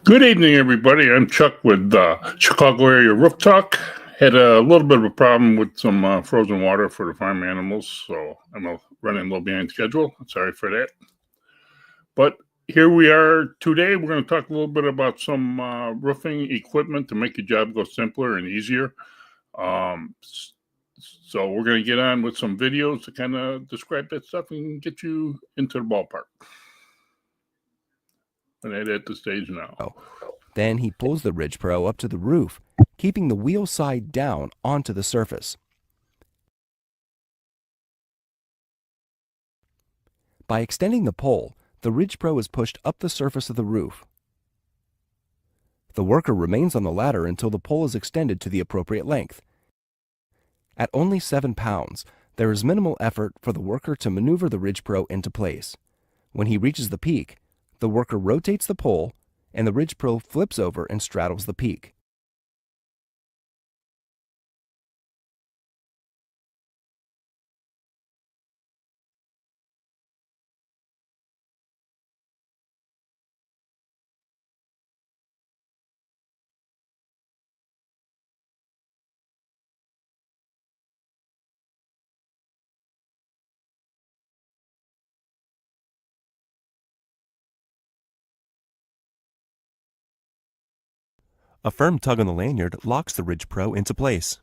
Good evening, everybody. I'm Chuck with Chicago Area Roof Talk. Had a little bit of a problem with some frozen water for the farm animals, so I'm running a little behind schedule. Sorry for that. But here we are today. We're going to talk a little bit about some roofing equipment to make your job go simpler and easier. So we're going to get on with some videos to kind of describe that stuff and get you into the ballpark. And I'm at the stage now. Then he pulls the Ridge Pro up to the roof, keeping the wheel side down onto the surface. By extending the pole, the Ridge Pro is pushed up the surface of the roof. The worker remains on the ladder until the pole is extended to the appropriate length. At only 7 pounds, there is minimal effort for the worker to maneuver the Ridge Pro into place. When he reaches the peak, the worker rotates the pole, and the Ridge Pro flips over and straddles the peak. A firm tug on the lanyard locks the Ridge Pro into place.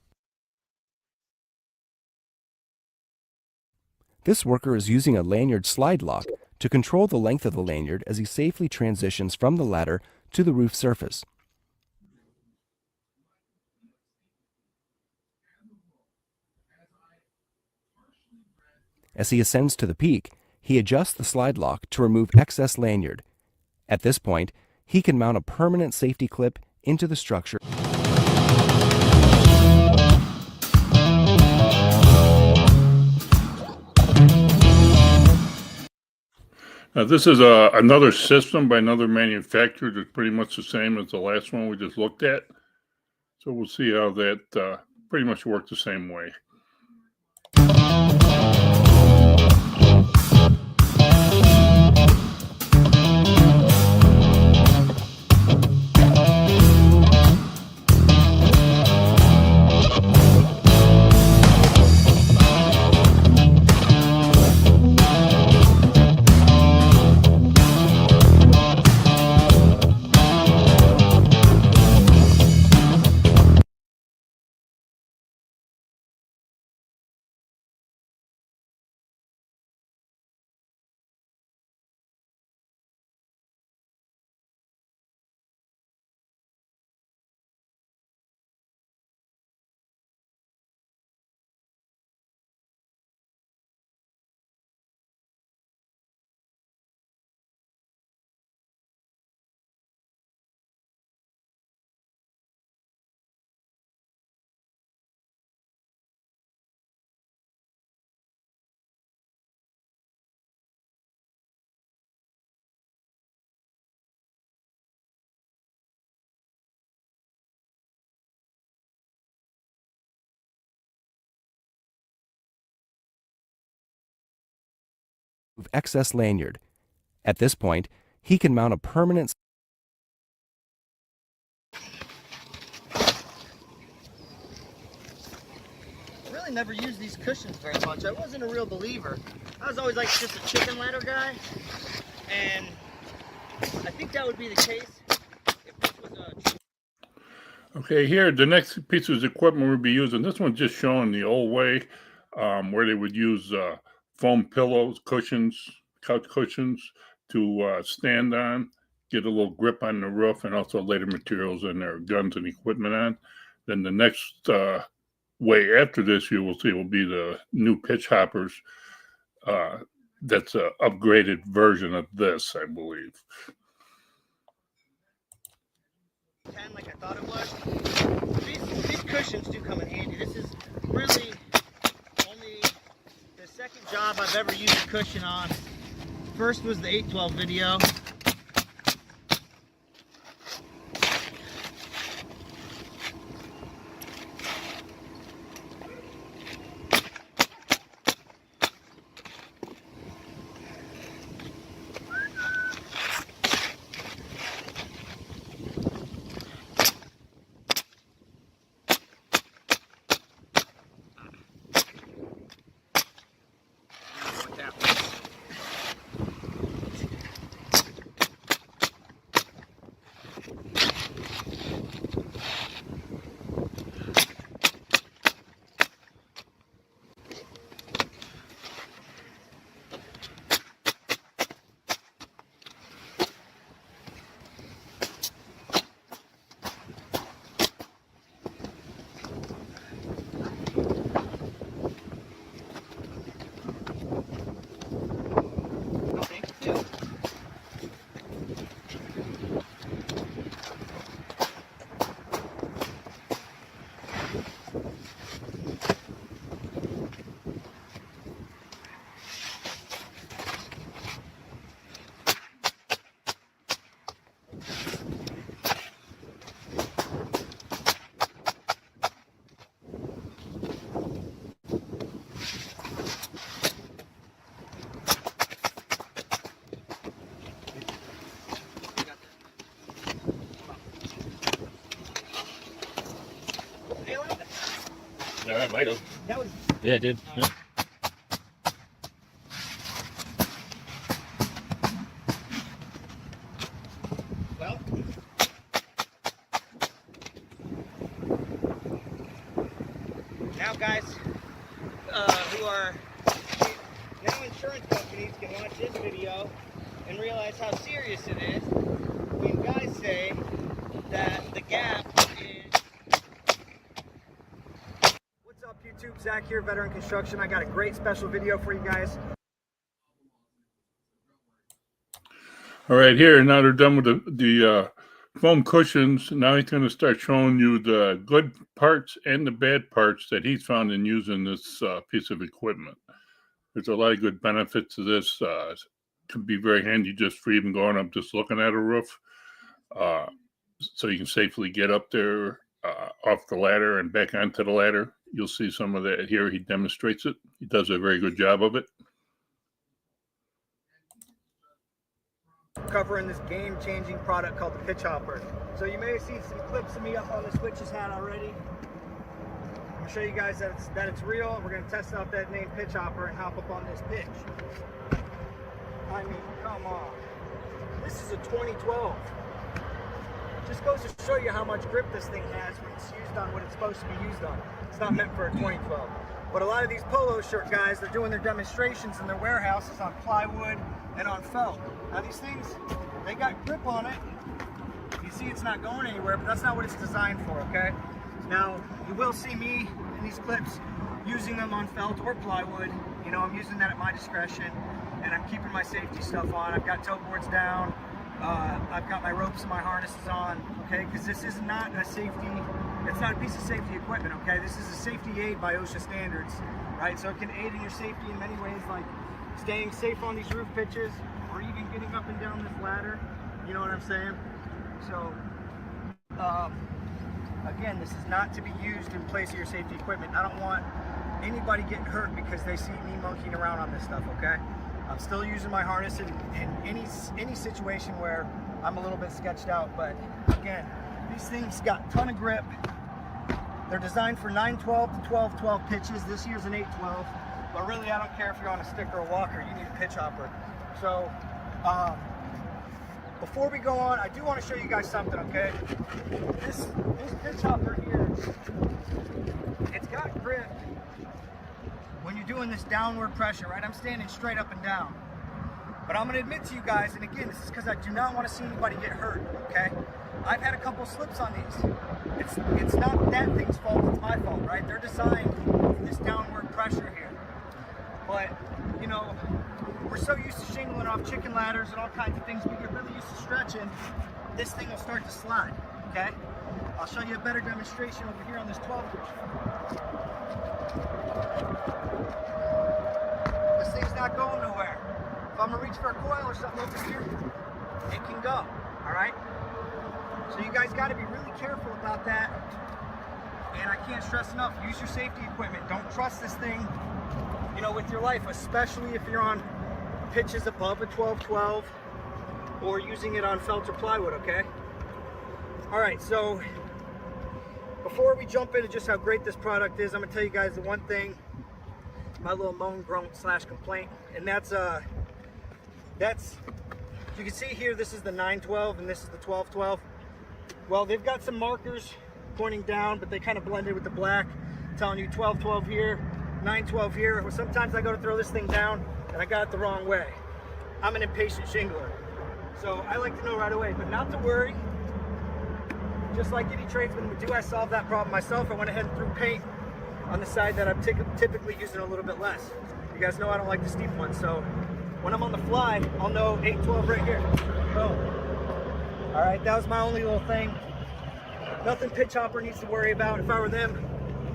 This worker is using a lanyard slide lock to control the length of the lanyard as he safely transitions from the ladder to the roof surface. As he ascends to the peak, he adjusts the slide lock to remove excess lanyard. At this point, he can mount a permanent safety clip into the structure. Now, this is another system by another manufacturer that's pretty much the same as the last one we just looked at. So we'll see how that pretty much works the same way. Excess lanyard. At this point, he can mount a permanent Really never used these cushions very much. I wasn't a real believer. I was always like just a chicken ladder guy, and I think that would be the case if this was a... Okay, here, the next piece of equipment we'll be using, this one's just showing the old way, where they would use foam pillows, cushions, couch cushions to stand on, get a little grip on the roof, and also lay the materials in there, guns and equipment on. Then the next way after this, you will see, will be the new pitch hoppers. That's an upgraded version of this, I believe. Like I thought it was. These cushions do come in handy. This is really only the second job I've ever used a cushion on. First was the 812 video. I might have. That was. Yeah, it did. Yeah. Well. Now, guys, who are now insurance companies can watch this video and realize how serious it is when guys say that the gap is. What's up, YouTube? Zach here, Veteran Construction. I got a great special video for you guys. All right, here, now they're done with the foam cushions. Now he's going to start showing you the good parts and the bad parts that he's found in using this piece of equipment. There's a lot of good benefits to this. It can be very handy just for even going up, just looking at a roof. So you can safely get up there off the ladder and back onto the ladder. You'll see some of that here. He demonstrates it. He does a very good job of it. Covering this game-changing product called the pitch hopper. So you may have seen some clips of me up on the switches hat already. I'm going to show you guys that it's real. We're going to test out that name pitch hopper and hop up on this pitch. I mean, come on. This is a 2012. Just goes to show you how much grip this thing has when it's used on what it's supposed to be used on. It's not meant for a 2012. But a lot of these polo shirt guys, they're doing their demonstrations in their warehouses on plywood and on felt. Now these things, they got grip on it. You see it's not going anywhere, but that's not what it's designed for, okay? Now, you will see me in these clips using them on felt or plywood. You know, I'm using that at my discretion, and I'm keeping my safety stuff on. I've got tow boards down. I've got my ropes and my harnesses on, okay? Because this is not a safety, it's not a piece of safety equipment, okay? This is a safety aid by OSHA standards, right? So it can aid in your safety in many ways, like staying safe on these roof pitches, or even getting up and down this ladder, you know what I'm saying? So, again, this is not to be used in place of your safety equipment. I don't want anybody getting hurt because they see me monkeying around on this stuff, okay? I'm still using my harness in any situation where I'm a little bit sketched out, but again, these things got a ton of grip. They're designed for 912 to 1212 pitches. This year's an 812, but really I don't care if you're on a stick or a walker, you need a pitch hopper. So, before we go on, I do want to show you guys something, okay? This pitch hopper here, it's got grip when you're doing this downward pressure, right? I'm standing straight up and down. But I'm gonna admit to you guys, and again, this is because I do not want to see anybody get hurt, okay? I've had a couple slips on these. It's not that thing's fault, it's my fault, right? They're designed for this downward pressure here. But, you know, we're so used to shingling off chicken ladders and all kinds of things, we get really used to stretching, this thing will start to slide, okay? I'll show you a better demonstration over here on this 12 inch. This thing's not going nowhere. If I'm gonna reach for a coil or something over here, it can go, all right? So you guys gotta be really careful about that. And I can't stress enough, use your safety equipment. Don't trust this thing, you know, with your life, especially if you're on pitches above a 1212 or using it on felt or plywood, okay? All right, so before we jump into just how great this product is, I'm gonna tell you guys the one thing, my little moan, groan / complaint, and that's you can see here, this is the 912 and this is the 1212. Well, they've got some markers pointing down, but they kind of blended with the black, telling you 1212 here, 912 here. Well, sometimes I go to throw this thing down and I got it the wrong way. I'm an impatient shingler, so I like to know right away, but not to worry. Just like any tradesman would do, I solved that problem myself. I went ahead and threw paint on the side that I'm typically using a little bit less. You guys know I don't like the steep ones, so when I'm on the fly, I'll know 812 right here. Boom. All right, that was my only little thing. Nothing pitch hopper needs to worry about. If I were them,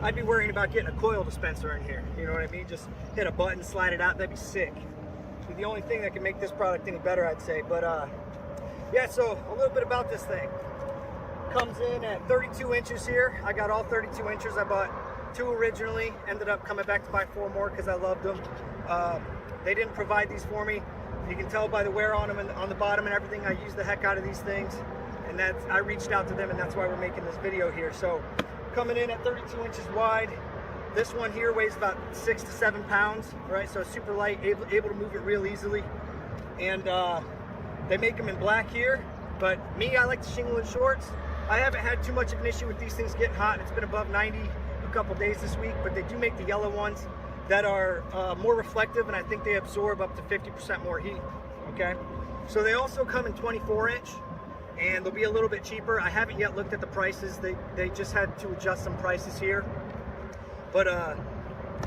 I'd be worrying about getting a coil dispenser in here. You know what I mean? Just hit a button, slide it out. That'd be sick. Be the only thing that can make this product any better, I'd say. But yeah, so a little bit about this thing. Comes in at 32 inches here. I got all 32 inches. I bought 2 originally, ended up coming back to buy 4 more because I loved them. They didn't provide these for me. You can tell by the wear on them and on the bottom and everything. I use the heck out of these things, and I reached out to them, and that's why we're making this video here. So coming in at 32 inches wide, This one here weighs about 6 to 7 pounds, right? So it's super light, able to move it real easily. And they make them in black here, but me, I like the Shingler shorts. I haven't had too much of an issue with these things getting hot. It's been above 90 a couple days this week, but they do make the yellow ones that are more reflective, and I think they absorb up to 50% more heat, okay? So they also come in 24-inch, and they'll be a little bit cheaper. I haven't yet looked at the prices. They just had to adjust some prices here. But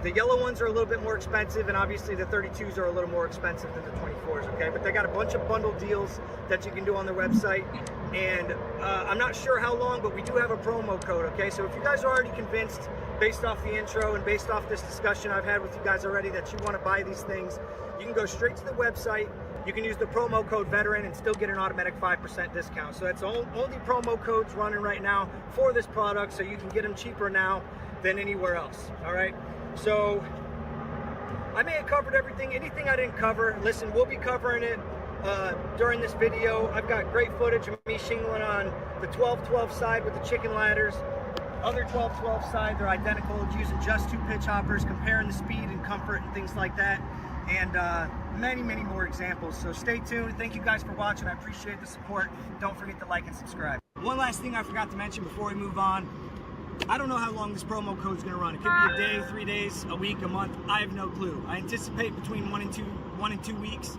the yellow ones are a little bit more expensive, and obviously the 32s are a little more expensive than the 24s, okay? But they got a bunch of bundle deals that you can do on their website. And I'm not sure how long, but we do have a promo code, okay? So if you guys are already convinced, based off the intro and based off this discussion I've had with you guys already, that you want to buy these things, you can go straight to the website. You can use the promo code VETERAN and still get an automatic 5% discount. So that's the only promo codes running right now for this product, so you can get them cheaper now than anywhere else, all right? So I may have covered everything. Anything I didn't cover, listen, we'll be covering it during this video. I've got great footage of me shingling on the 12-12 side with the chicken ladders. Other 12-12 side, they're identical, using just 2 pitch hoppers, comparing the speed and comfort and things like that, and many more examples. So stay tuned. Thank you guys for watching. I appreciate the support. Don't forget to like and subscribe. One last thing I forgot to mention before we move on. I don't know how long this promo code is going to run. It could be a day, 3 days, a week, a month. I have no clue. I anticipate between 1 and 2 weeks.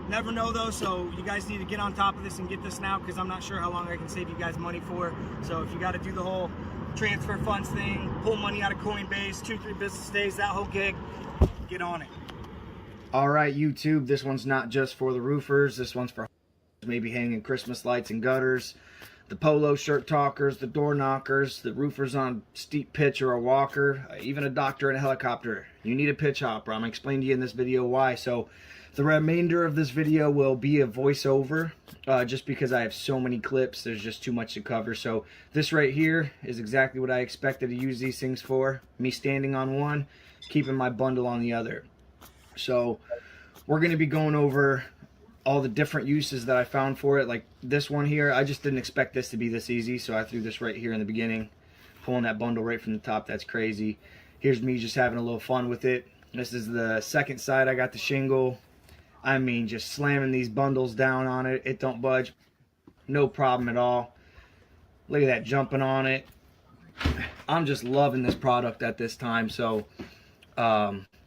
Never know though, so you guys need to get on top of this and get this now, because I'm not sure how long I can save you guys money for. So if you got to do the whole transfer funds thing, pull money out of Coinbase, 2-3 business days, that whole gig, get on it. All right, YouTube, this one's not just for the roofers. This one's for maybe hanging Christmas lights and gutters, the polo shirt talkers, the door knockers, the roofers on steep pitch or a walker, even a doctor in a helicopter. You need a pitch hopper. I'm going to explain to you in this video why. So the remainder of this video will be a voiceover, just because I have so many clips. There's just too much to cover. So this right here is exactly what I expected to use these things for. Me standing on one, keeping my bundle on the other. So we're going to be going over all the different uses that I found for it. Like this one here, I just didn't expect this to be this easy, so I threw this right here in the beginning, pulling that bundle right from the top. That's crazy. Here's me just having a little fun with it. This is the second side. I got the shingle. I mean, just slamming these bundles down on it. It don't budge. No problem at all. Look at that, jumping on it. I'm just loving this product at this time. So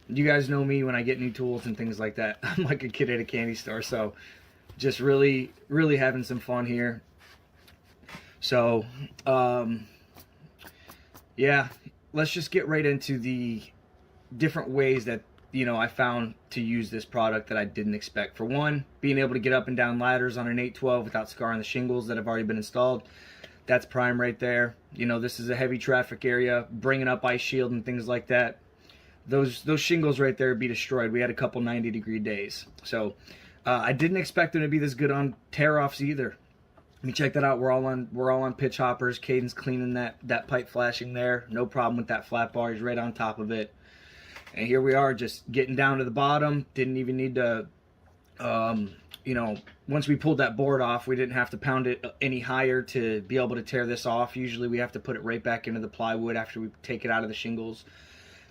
you guys know me when I get new tools and things like that. I'm like a kid at a candy store. So just really having some fun here. So yeah, let's just get right into the different ways that, you know, I found to use this product that I didn't expect. For one, being able to get up and down ladders on an 812 without scarring the shingles that have already been installed. That's prime right there. You know, this is a heavy traffic area, bringing up ice shield and things like that. Those shingles right there would be destroyed. We had a couple 90-degree days. So I didn't expect them to be this good on tear-offs either. Let me check that out. We're all on pitch hoppers. Caden's cleaning that pipe flashing there. No problem with that flat bar. He's right on top of it. And here we are, just getting down to the bottom. Didn't even need to, you know, once we pulled that board off, we didn't have to pound it any higher to be able to tear this off. Usually we have to put it right back into the plywood after we take it out of the shingles,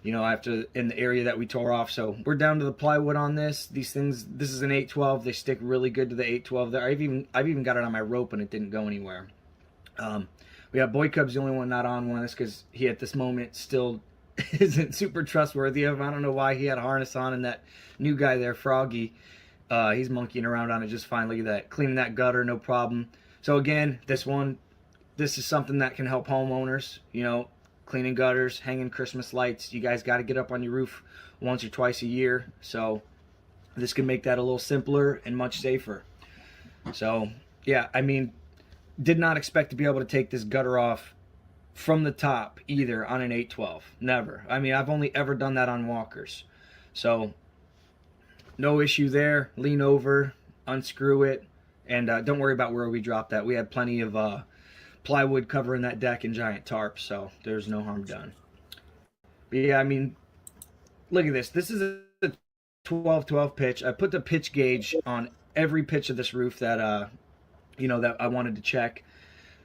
you know, after in the area that we tore off. So we're down to the plywood on this. These things, this is an 812. They stick really good to the 812. There, I've even got it on my rope and it didn't go anywhere. We have Boy Cub's the only one not on one. That's because he at this moment still isn't super trustworthy of him. I don't know why he had a harness on, and that new guy there, Froggy, he's monkeying around on it just fine. Look at that, cleaning that gutter, no problem. So again, this is something that can help homeowners, you know, cleaning gutters, hanging Christmas lights. You guys got to get up on your roof once or twice a year, so this can make that a little simpler and much safer. So yeah, I mean, did not expect to be able to take this gutter off from the top either on an 812. Never. I mean, I've only ever done that on walkers. So no issue there. Lean over, unscrew it, and don't worry about where we dropped that. We had plenty of plywood covering that deck and giant tarps, so there's no harm done. But yeah, I mean, look at this. This is a 12-12 pitch. I put the pitch gauge on every pitch of this roof that you know, that I wanted to check.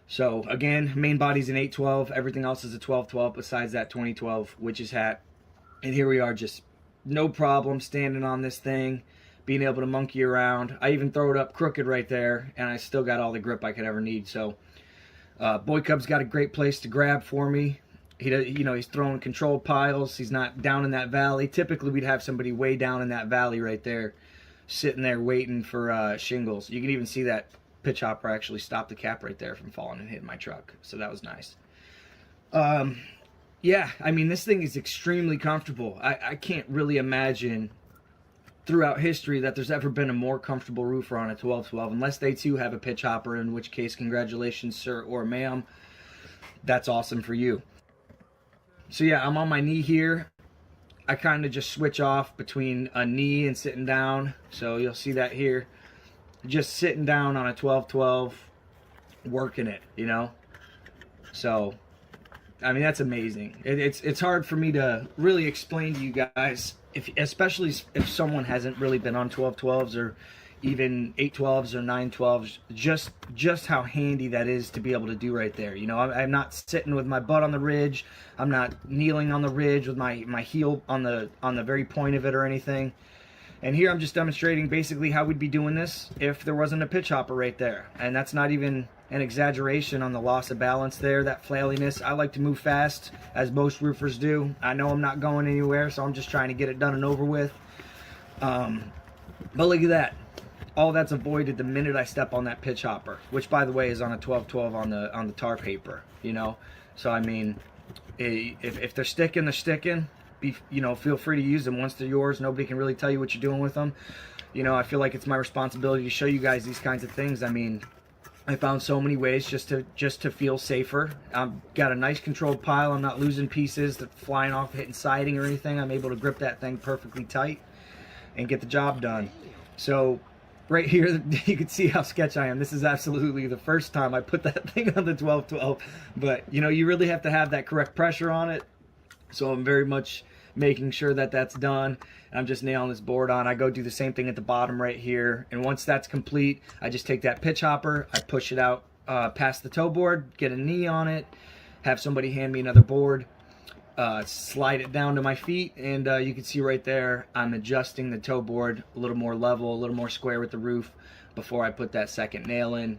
So again, main body's an 812. Everything else is a 1212 besides that 2012 witch's hat. And here we are, just no problem standing on this thing, being able to monkey around. I even throw it up crooked right there, and I still got all the grip I could ever need. So Boy Cub's got a great place to grab for me. He's throwing controlled piles. He's not down in that valley. Typically, we'd have somebody way down in that valley right there, sitting there waiting for shingles. You can even see that pitch hopper actually stopped the cap right there from falling and hitting my truck. So that was nice. Yeah, I mean, this thing is extremely comfortable. I can't really imagine throughout history that there's ever been a more comfortable roofer on a 1212, unless they too have a pitch hopper, in which case, congratulations, sir or ma'am. That's awesome for you. So yeah, I'm on my knee here. I kind of just switch off between a knee and sitting down. So you'll see that here. Just sitting down on a 1212, working it, you know? So, I mean, that's amazing. It's hard for me to really explain to you guys, especially if someone hasn't really been on 1212s or even 812s or 912s, just how handy that is to be able to do right there. You know, I'm not sitting with my butt on the ridge. I'm not kneeling on the ridge with my heel on the very point of it or anything. And here I'm just demonstrating basically how we'd be doing this if there wasn't a pitch hopper right there. And that's not even an exaggeration on the loss of balance there, that flailiness. I like to move fast, as most roofers do. I know I'm not going anywhere, so I'm just trying to get it done and over with. But look at that. All that's avoided the minute I step on that pitch hopper, which, by the way, is on a 1212 on the tar paper, you know? So, I mean, if they're sticking, they're sticking. Feel free to use them once they're yours. Nobody can really tell you what you're doing with them. You know, I feel like it's my responsibility to show you guys these kinds of things. I mean, I found so many ways just to feel safer. I've got a nice controlled pile. I'm not losing pieces that flying off, hitting siding or anything. I'm able to grip that thing perfectly tight and get the job done. So right here, you can see how sketch I am. This is absolutely the first time I put that thing on the 1212. But, you know, you really have to have that correct pressure on it. So I'm very much making sure that that's done. And I'm just nailing this board on. I go do the same thing at the bottom right here. And once that's complete, I just take that pitch hopper, I push it out past the toe board, get a knee on it, have somebody hand me another board, slide it down to my feet, and you can see right there I'm adjusting the toe board a little more level, a little more square with the roof before I put that second nail in.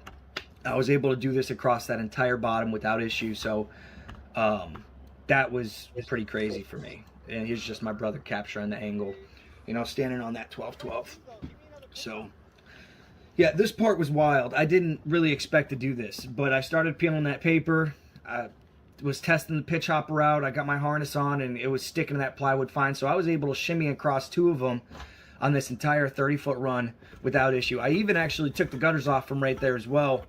I was able to do this across that entire bottom without issue, so that was pretty crazy for me. And here's just my brother capturing the angle, you know, standing on that 1212. So yeah, this part was wild. I didn't really expect to do this, but I started peeling that paper. I was testing the pitch hopper out. I got my harness on and it was sticking to that plywood fine, so I was able to shimmy across two of them on this entire 30-foot run without issue. I even actually took the gutters off from right there as well,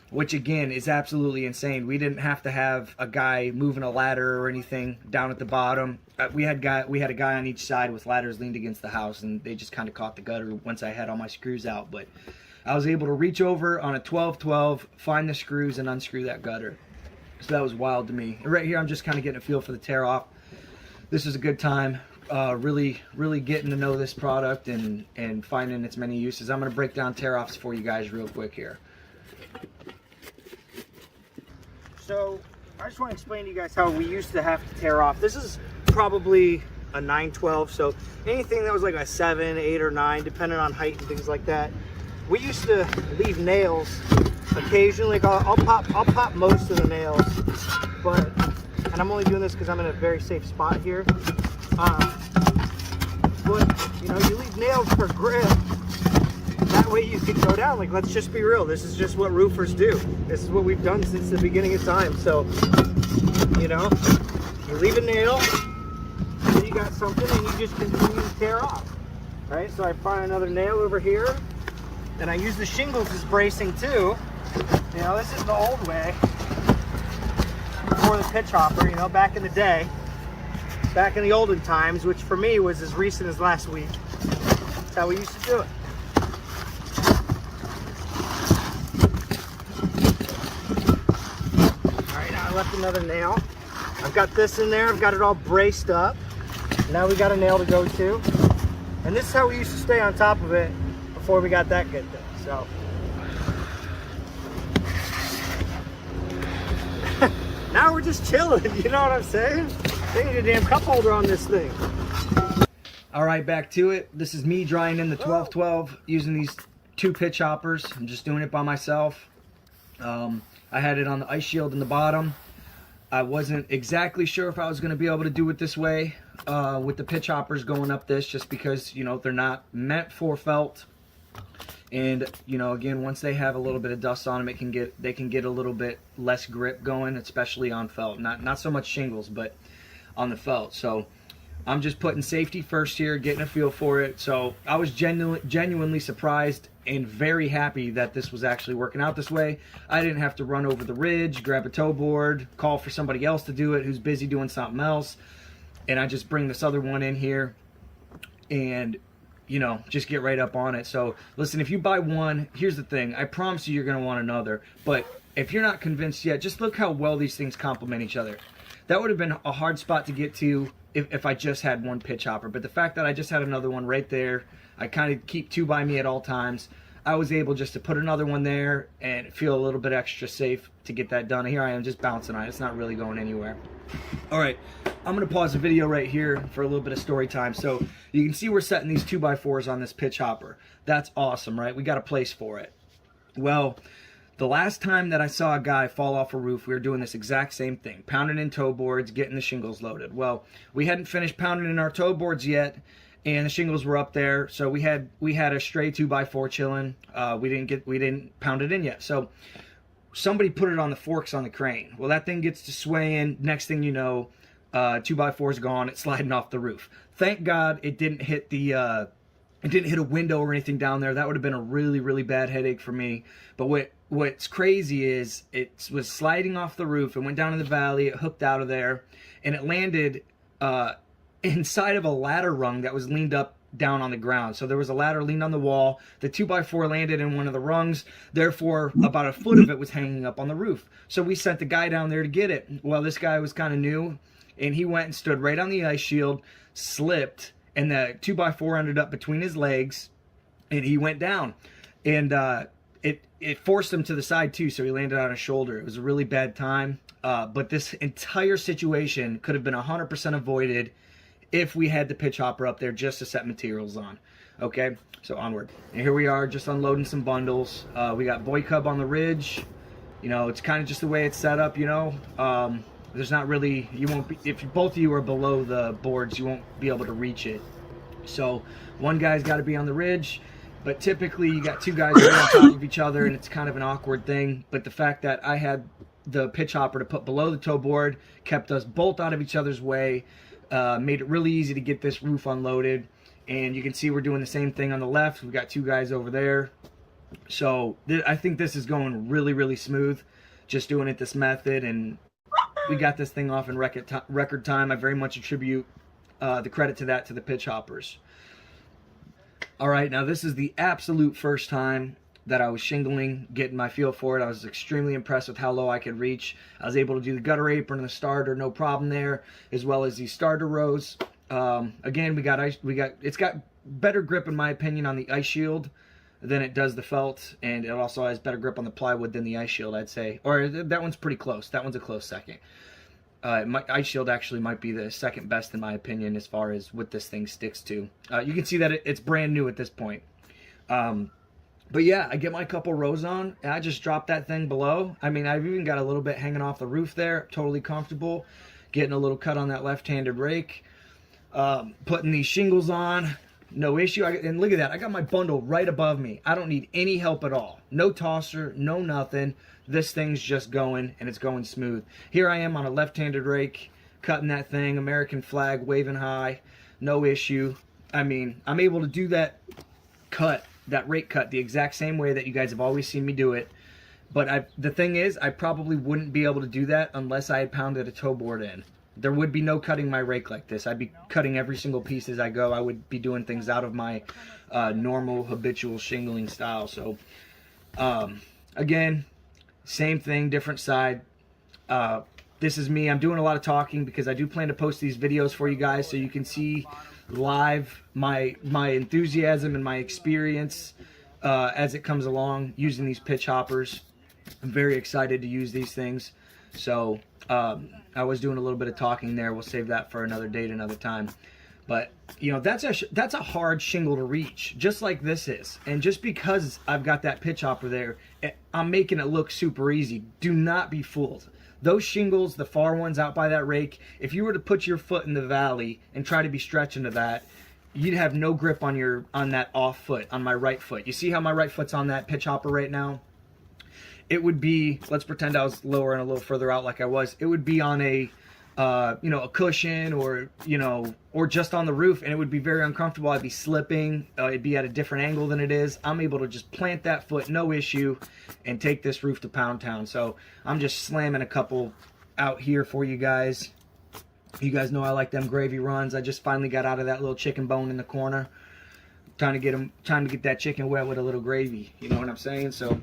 which again is absolutely insane. We didn't have to have a guy moving a ladder or anything down at the bottom. We had a guy on each side with ladders leaned against the house, and they just kind of caught the gutter once I had all my screws out. But I was able to reach over on a 1212, find the screws, and unscrew that gutter. So that was wild to me. And right here, I'm just kind of getting a feel for the tear off. This is a good time. Really getting to know this product and finding its many uses. I'm going to break down tear offs for you guys real quick here. So I just want to explain to you guys how we used to have to tear off. This is probably a 912, so anything that was like a 7, 8, or 9, depending on height and things like that. We used to leave nails occasionally. Like I'll pop most of the nails, and I'm only doing this because I'm in a very safe spot here. But you know, you leave nails for grip. That way you can go down. Like, let's just be real. This is just what roofers do. This is what we've done since the beginning of time. So, you know, you leave a nail, and you got something, and you just continue to tear off. Right? So I find another nail over here, and I use the shingles as bracing too. You know, this is the old way before the pitch hopper. You know, back in the day, back in the olden times, which for me was as recent as last week. That's how we used to do it. Left another nail. I've got this in there. I've got it all braced up. Now we got a nail to go to. And this is how we used to stay on top of it before we got that good thing. So Now we're just chilling, you know what I'm saying? They need a damn cup holder on this thing. All right, back to it. This is me drying in the 1212 using these 2 pitch hoppers. I'm just doing it by myself. I had it on the ice shield in the bottom. I wasn't exactly sure if I was going to be able to do it this way with the pitch hoppers going up this, just because, you know, they're not meant for felt. And, you know, again, once they have a little bit of dust on them, they can get a little bit less grip going, especially on felt. Not so much shingles, but on the felt. So I'm just putting safety first here, getting a feel for it. So I was genuinely surprised and very happy that this was actually working out this way. I didn't have to run over the ridge, grab a tow board, call for somebody else to do it who's busy doing something else. And I just bring this other one in here and, you know, just get right up on it. So listen, if you buy one, here's the thing. I promise you're going to want another. But if you're not convinced yet, just look how well these things complement each other. That would have been a hard spot to get to if I just had one pitch hopper. But the fact that I just had another one right there, I kind of keep 2 by me at all times. I was able just to put another one there and feel a little bit extra safe to get that done. Here I am just bouncing on it. It's not really going anywhere. All right, I'm going to pause the video right here for a little bit of story time. So you can see we're setting these 2x4s on this pitch hopper. That's awesome, right? We got a place for it. Well, the last time that I saw a guy fall off a roof, we were doing this exact same thing, pounding in tow boards, getting the shingles loaded. Well, we hadn't finished pounding in our tow boards yet, and the shingles were up there, so we had a stray 2x4 chilling. We didn't pound it in yet. So somebody put it on the forks on the crane. Well, that thing gets to swaying. Next thing you know, 2x4's gone. It's sliding off the roof. Thank God it didn't hit the it didn't hit a window or anything down there. That would have been a really, really bad headache for me. But what's crazy is it was sliding off the roof. It went down in the valley. It hooked out of there, and it landed inside of a ladder rung that was leaned up down on the ground. So there was a ladder leaned on the wall. The 2x4 landed in one of the rungs. Therefore, about a foot of it was hanging up on the roof. So we sent the guy down there to get it. Well, this guy was kind of new, and he went and stood right on the ice shield, slipped, and the 2x4 ended up between his legs, and he went down. And it forced him to the side too, so he landed on his shoulder. It was a really bad time. But this entire situation could have been 100% avoided if we had the pitch hopper up there just to set materials on. Okay, so onward. And here we are just unloading some bundles. We got Boy Cub on the ridge. You know, it's kind of just the way it's set up, you know. There's not really, you won't be, if both of you are below the boards, you won't be able to reach it. So one guy's got to be on the ridge, but typically you got 2 guys right on top of each other, and it's kind of an awkward thing. But the fact that I had the pitch hopper to put below the tow board kept us both out of each other's way, made it really easy to get this roof unloaded. And you can see we're doing the same thing on the left. We've got 2 guys over there. So I think this is going really, really smooth, just doing it this method. And we got this thing off in record time. I very much attribute the credit to that to the pitch hoppers. All right, now this is the absolute first time that I was shingling, getting my feel for it. I was extremely impressed with how low I could reach. I was able to do the gutter apron and the starter, no problem there, as well as the starter rows. Again, it's got better grip in my opinion on the ice shield than it does the felt, and it also has better grip on the plywood than the ice shield, I'd say. Or that one's pretty close. That one's a close second. Ice shield actually might be the second best in my opinion as far as what this thing sticks to. You can see that it's brand new at this point. But yeah, I get my couple rows on, and I just drop that thing below. I mean, I've even got a little bit hanging off the roof there. Totally comfortable. Getting a little cut on that left-handed rake. Putting these shingles on. No issue. And look at that. I got my bundle right above me. I don't need any help at all. No tosser, no nothing. This thing's just going, and it's going smooth. Here I am on a left-handed rake, cutting that thing, American flag waving high. No issue. I mean, I'm able to do that rake cut the exact same way that you guys have always seen me do it. But the thing is, I probably wouldn't be able to do that unless I had pounded a tow board in. There would be no cutting my rake like this. I'd be cutting every single piece as I go. I would be doing things out of my normal habitual shingling style. So again, same thing, different side. This is me. I'm doing a lot of talking because I do plan to post these videos for you guys so you can see live my enthusiasm and my experience as it comes along using these pitch hoppers. I'm very excited to use these things. So I was doing a little bit of talking there. We'll save that for another date, another time. But you know, that's a hard shingle to reach, just like this is. And just because I've got that pitch hopper there, I'm making it look super easy. Do not be fooled. Those shingles, the far ones out by that rake, if you were to put your foot in the valley and try to be stretching to that, you'd have no grip on that off foot, on my right foot. You see how my right foot's on that pitch hopper right now? It would be, let's pretend I was lower and a little further out like I was. It would be on a a cushion, or or just on the roof, and it would be very uncomfortable. I'd be slipping. It'd be at a different angle than it is. I'm able to just plant that foot, no issue, and take this roof to Pound Town. So I'm just slamming a couple out here for you guys. You guys know I like them gravy runs. I just finally got out of that little chicken bone in the corner. Trying to get that chicken wet with a little gravy. You know what I'm saying? So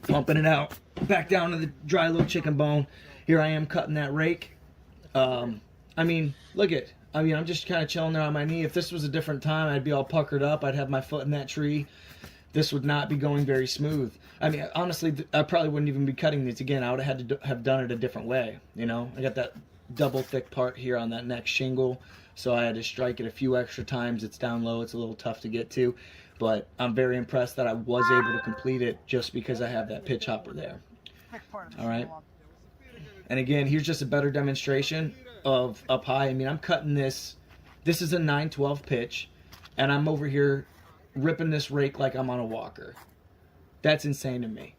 pumping it out back down to the dry little chicken bone. Here I am cutting that rake. I mean, look at, I'm just kind of chilling there on my knee. If this was a different time, I'd be all puckered up. I'd have my foot in that tree. This would not be going very smooth. I mean, honestly, I probably wouldn't even be cutting these again. I would have had to have done it a different way. I got that double thick part here on that next shingle, so I had to strike it a few extra times. It's down low. It's a little tough to get to, but I'm very impressed that I was able to complete it just because I have that pitch hopper there. All right. And again, here's just a better demonstration of up high. I mean, I'm cutting this. This is a 9/12 pitch, and I'm over here ripping this rake like I'm on a walker. That's insane to me.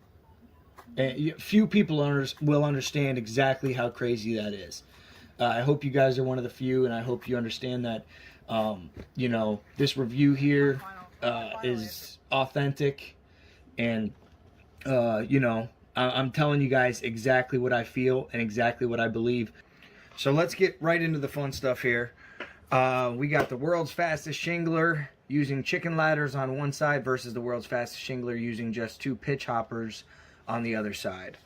And few people will understand exactly how crazy that is. I hope you guys are one of the few, and I hope you understand that, this review here is authentic, and, I'm telling you guys exactly what I feel and exactly what I believe. So let's get right into the fun stuff here. We got the world's fastest shingler using chicken ladders on one side versus the world's fastest shingler using just 2 pitch hoppers on the other side.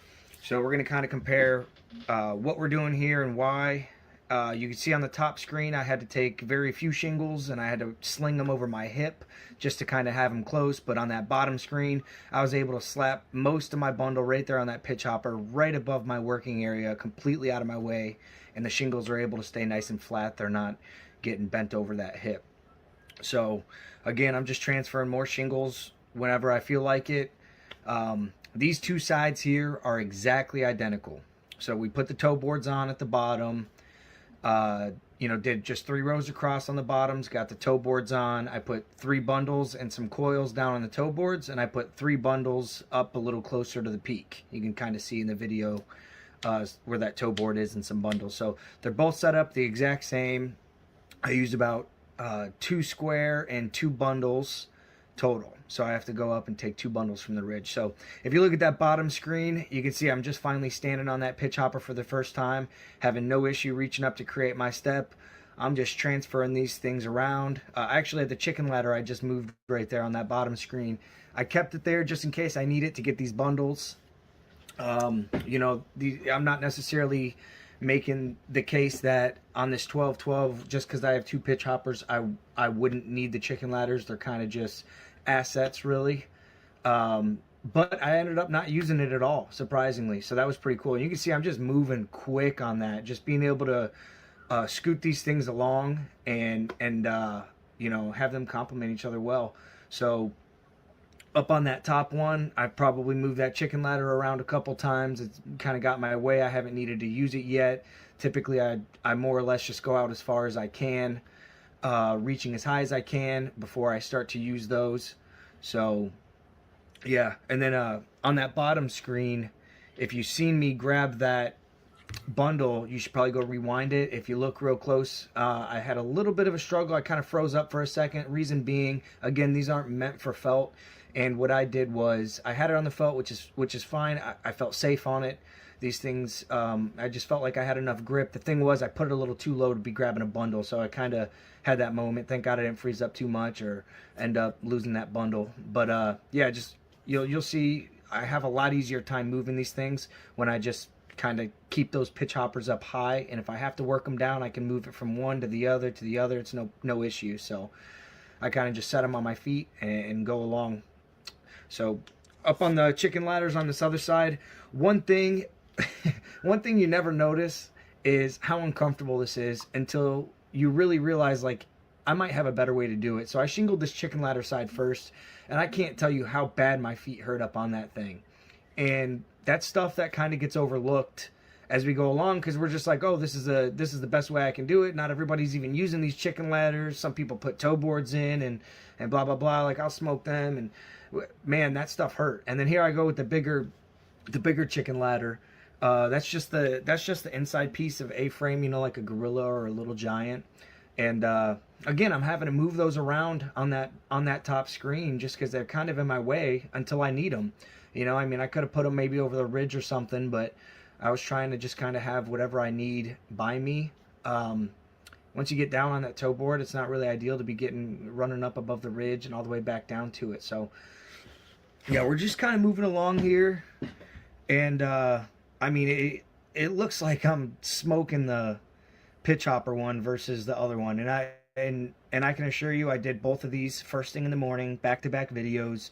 So we're going to kind of compare what we're doing here and why. You can see on the top screen I had to take very few shingles and I had to sling them over my hip just to kind of have them close. But on that bottom screen, I was able to slap most of my bundle right there on that pitch hopper, right above my working area, completely out of my way. And the shingles are able to stay nice and flat. They're not getting bent over that hip. So again, I'm just transferring more shingles whenever I feel like it. These 2 sides here are exactly identical. So we put the toe boards on at the bottom. Did just 3 rows across on the bottoms, got the toe boards on. I put 3 bundles and some coils down on the toe boards, and I put 3 bundles up a little closer to the peak. You can kind of see in the video where that toe board is and some bundles. So they're both set up the exact same. I used about 2 square and 2 bundles total. So I have to go up and take 2 bundles from the ridge. So if you look at that bottom screen, you can see I'm just finally standing on that pitch hopper for the first time, having no issue reaching up to create my step. I'm just transferring these things around. Actually, at the chicken ladder, I just moved right there on that bottom screen. I kept it there just in case I need it to get these bundles. I'm not necessarily making the case that on this 12-12, just because I have 2 pitch hoppers, I wouldn't need the chicken ladders. They're kind of just assets, really. But I ended up not using it at all, surprisingly. So that was pretty cool. And you can see I'm just moving quick on that, just being able to scoot these things along and have them complement each other well. So up on that top one, I probably moved that chicken ladder around a couple times. It's kind of got my way. I haven't needed to use it yet. Typically, I more or less just go out as far as I can, reaching as high as I can before I start to use those. So, yeah. And then on that bottom screen, if you've seen me grab that bundle, you should probably go rewind it. If you look real close, I had a little bit of a struggle. I kind of froze up for a second. Reason being, again, these aren't meant for felt. And what I did was I had it on the felt, which is fine. I felt safe on it. These things, I just felt like I had enough grip. The thing was I put it a little too low to be grabbing a bundle, so I kind of had that moment. Thank God I didn't freeze up too much or end up losing that bundle. But yeah, just you'll see I have a lot easier time moving these things when I just kind of keep those pitch hoppers up high, and if I have to work them down, I can move it from one to the other to the other. It's no issue. So I kind of just set them on my feet and go along. So up on the chicken ladders on this other side, one thing one thing you never notice is how uncomfortable this is until you really realize, like, I might have a better way to do it. So I shingled this chicken ladder side first, and I can't tell you how bad my feet hurt up on that thing. And that's stuff that kind of gets overlooked as we go along, because we're just like, oh, this is the best way I can do it. Not everybody's even using these chicken ladders. Some people put toe boards in and blah blah blah. Like, I'll smoke them, and man, that stuff hurt. And then here I go with the bigger chicken ladder. That's just the inside piece of A-frame, you know, like a Gorilla or a Little Giant. And again, I'm having to move those around on that top screen just because they're kind of in my way until I need them. You know, I mean, I could have put them maybe over the ridge or something, but I was trying to just kind of have whatever I need by me. Once you get down on that toe board, it's not really ideal to be running up above the ridge and all the way back down to it. So yeah, we're just kind of moving along here. And I mean, it looks like I'm smoking the pitch hopper one versus the other one. And I can assure you, I did both of these first thing in the morning, back-to-back videos.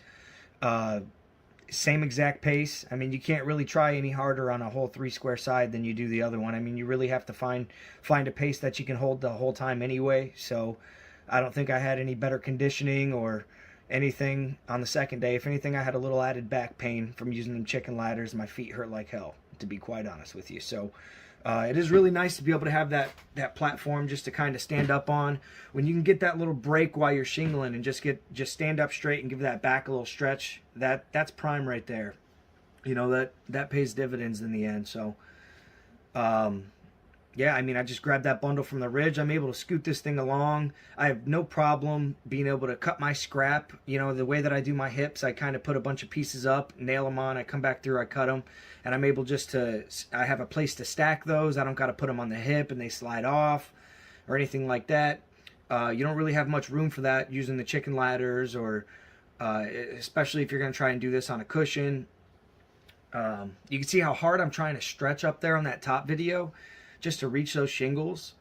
Same exact pace. I mean, you can't really try any harder on a whole 3 square side than you do the other one. I mean, you really have to find a pace that you can hold the whole time anyway. So I don't think I had any better conditioning or anything on the second day. If anything, I had a little added back pain from using them chicken ladders. My feet hurt like hell, to be quite honest with you. So it is really nice to be able to have that platform just to kind of stand up on. When you can get that little break while you're shingling and just stand up straight and give that back a little stretch, that's prime right there. You know, that pays dividends in the end. So yeah, I mean, I just grabbed that bundle from the ridge. I'm able to scoot this thing along. I have no problem being able to cut my scrap. You know, the way that I do my hips, I kind of put a bunch of pieces up, nail them on, I come back through, I cut them, and I'm able I have a place to stack those. I don't got to put them on the hip and they slide off or anything like that. You don't really have much room for that using the chicken ladders, or especially if you're going to try and do this on a cushion. You can see how hard I'm trying to stretch up there on that top video just to reach those shingles.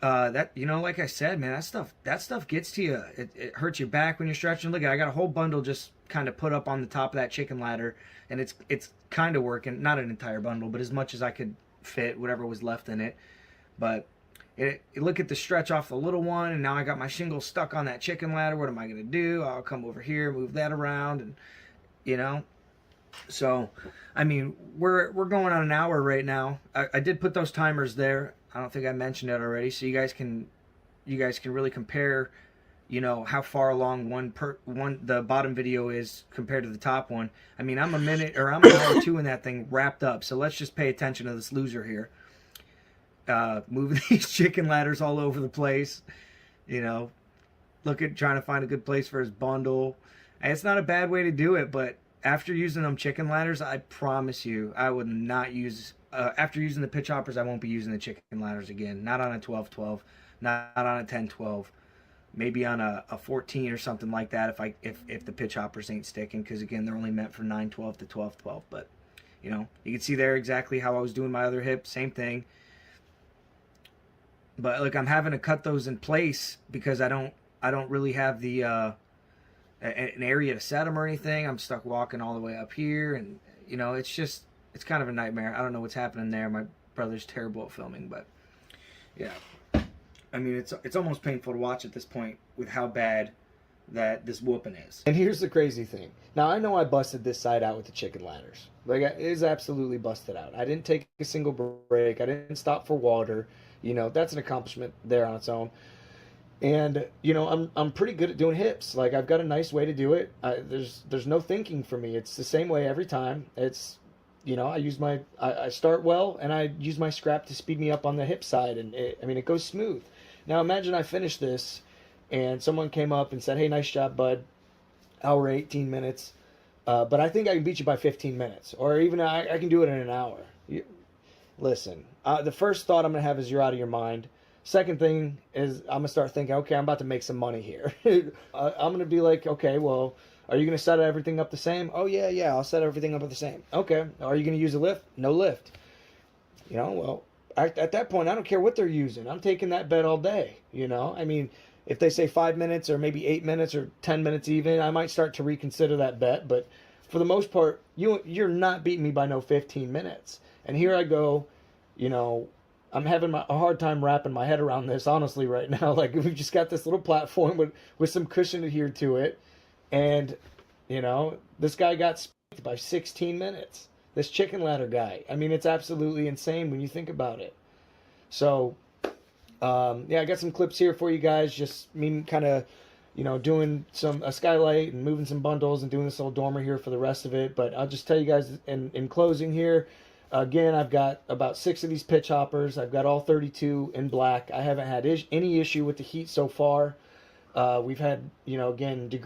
That, you know, like I said, man, that stuff gets to you. It hurts your back when you're stretching. Look, I got a whole bundle just kind of put up on the top of that chicken ladder, and it's kind of working. Not an entire bundle, but as much as I could fit, whatever was left in it. But look at the stretch off the little one, and now I got my shingles stuck on that chicken ladder. What am I gonna do? I'll come over here, move that around, and you know. So, I mean, we're going on an hour right now. I did put those timers there. I don't think I mentioned it already, so you guys can really compare, you know, how far along the bottom video is compared to the top one. I mean, I'm an hour 2 in that thing wrapped up. So let's just pay attention to this loser here. Moving these chicken ladders all over the place, you know, trying to find a good place for his bundle. And it's not a bad way to do it, but after using them chicken ladders, I promise you, I would not use. After using the pitch hoppers, I won't be using the chicken ladders again. Not on a 12-12, not on a 10-12, maybe on a 14 or something like that. If the pitch hoppers ain't sticking, because again, they're only meant for 9-12 to 12-12. But you know, you can see there exactly how I was doing my other hip, same thing. But look, I'm having to cut those in place because I don't really have the an area to set them or anything. I'm stuck walking all the way up here, and you know, it's kind of a nightmare. I don't know what's happening there. My brother's terrible at filming, but yeah, I mean, it's almost painful to watch at this point with how bad that this whooping is. And here's the crazy thing. Now, I know I busted this side out with the chicken ladders. Like, it is absolutely busted out. I didn't take a single break. I didn't stop for water. You know, that's an accomplishment there on its own. And, you know, I'm pretty good at doing hips. Like, I've got a nice way to do it. There's no thinking for me. It's the same way every time. It's, you know, I start well, and I use my scrap to speed me up on the hip side. And, it goes smooth. Now, imagine I finish this, and someone came up and said, hey, nice job, bud. Hour, 18 minutes. But I think I can beat you by 15 minutes. Or even I can do it in an hour. Listen, the first thought I'm going to have is you're out of your mind. Second thing is I'm going to start thinking, okay, I'm about to make some money here. I'm going to be like, okay, well, are you going to set everything up the same? Oh, yeah, I'll set everything up the same. Okay, are you going to use a lift? No lift. You know, well, at that point, I don't care what they're using. I'm taking that bet all day, you know. I mean, if they say 5 minutes or maybe 8 minutes or 10 minutes even, I might start to reconsider that bet. But for the most part, you're not beating me by no 15 minutes. And here I go, you know, I'm having a hard time wrapping my head around this, honestly, right now. Like, we've just got this little platform with some cushion adhered to it. And, you know, this guy got spiked by 16 minutes. This chicken ladder guy. I mean, it's absolutely insane when you think about it. So, yeah, I got some clips here for you guys. Just me kind of, you know, doing a skylight and moving some bundles and doing this little dormer here for the rest of it. But I'll just tell you guys in closing here. Again, I've got about 6 of these pitch hoppers. I've got all 32 in black. I haven't had any issue with the heat so far. We've had, you know, again, like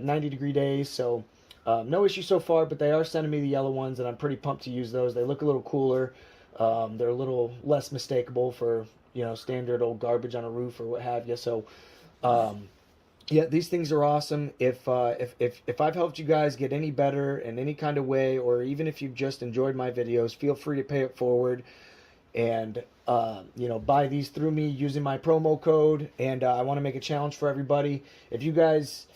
90-degree days, so no issue so far, but they are sending me the yellow ones, and I'm pretty pumped to use those. They look a little cooler. They're a little less mistakable for, you know, standard old garbage on a roof or what have you. So, yeah, these things are awesome. If I've helped you guys get any better in any kind of way, or even if you've just enjoyed my videos, feel free to pay it forward and you know, buy these through me using my promo code. And I want to make a challenge for everybody. If you guys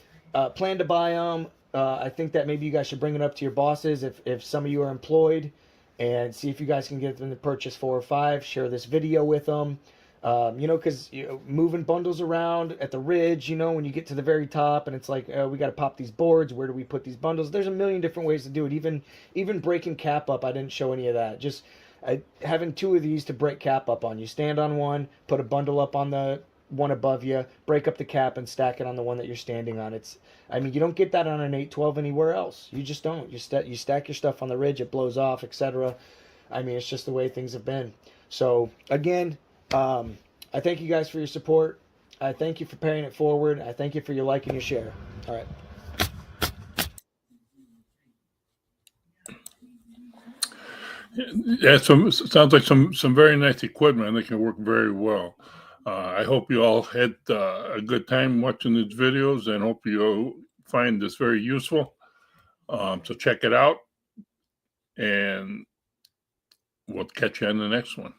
plan to buy them, I think that maybe you guys should bring it up to your bosses if some of you are employed, and see if you guys can get them to purchase 4 or 5. Share this video with them. You know, because moving bundles around at the ridge, you know, when you get to the very top and it's like, we got to pop these boards. Where do we put these bundles? There's a million different ways to do it. Even breaking cap up, I didn't show any of that. Just having 2 of these to break cap up on. You stand on one, put a bundle up on the one above you, break up the cap and stack it on the one that you're standing on. I mean, you don't get that on an 812 anywhere else. You just don't. You stack your stuff on the ridge, it blows off, etc. I mean, it's just the way things have been. So again, I thank you guys for your support. I thank you for paying it forward. I thank you for your like and your share. All right. Yeah, sounds like some very nice equipment, and they can work very well. I hope you all had a good time watching these videos, and hope you find this very useful. So check it out, and we'll catch you on the next one.